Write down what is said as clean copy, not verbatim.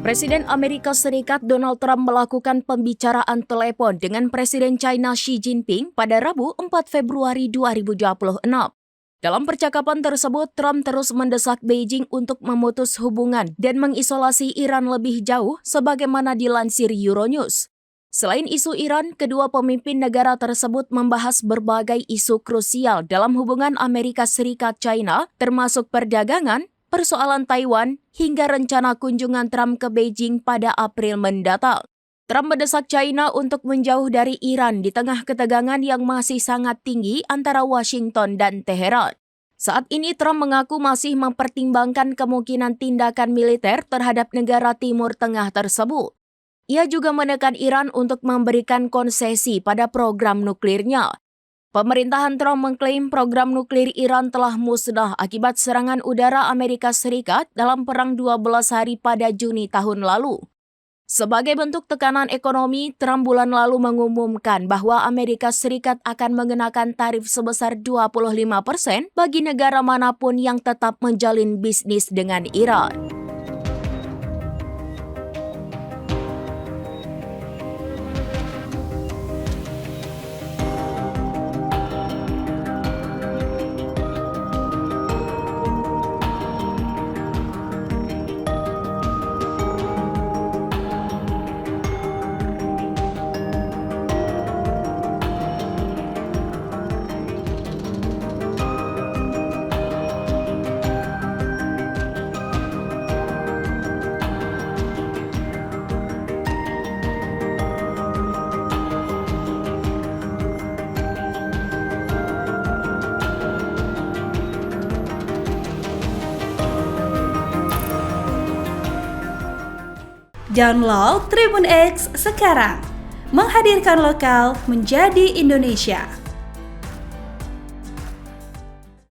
Presiden Amerika Serikat Donald Trump melakukan pembicaraan telepon dengan Presiden China Xi Jinping pada Rabu 4 Februari 2026. Dalam percakapan tersebut, Trump terus mendesak Beijing untuk memutus hubungan dan mengisolasi Iran lebih jauh sebagaimana dilansir Euronews. Selain isu Iran, kedua pemimpin negara tersebut membahas berbagai isu krusial dalam hubungan Amerika Serikat-China, termasuk perdagangan, persoalan Taiwan, hingga rencana kunjungan Trump ke Beijing pada April mendatang. Trump mendesak China untuk menjauh dari Iran di tengah ketegangan yang masih sangat tinggi antara Washington dan Teheran. Saat ini Trump mengaku masih mempertimbangkan kemungkinan tindakan militer terhadap negara Timur Tengah tersebut. Ia juga menekan Iran untuk memberikan konsesi pada program nuklirnya. Pemerintahan Trump mengklaim program nuklir Iran telah musnah akibat serangan udara Amerika Serikat dalam perang 12 hari pada Juni tahun lalu. Sebagai bentuk tekanan ekonomi, Trump bulan lalu mengumumkan bahwa Amerika Serikat akan mengenakan tarif sebesar 25% bagi negara manapun yang tetap menjalin bisnis dengan Iran. Download Tribun X sekarang, menghadirkan lokal menjadi Indonesia.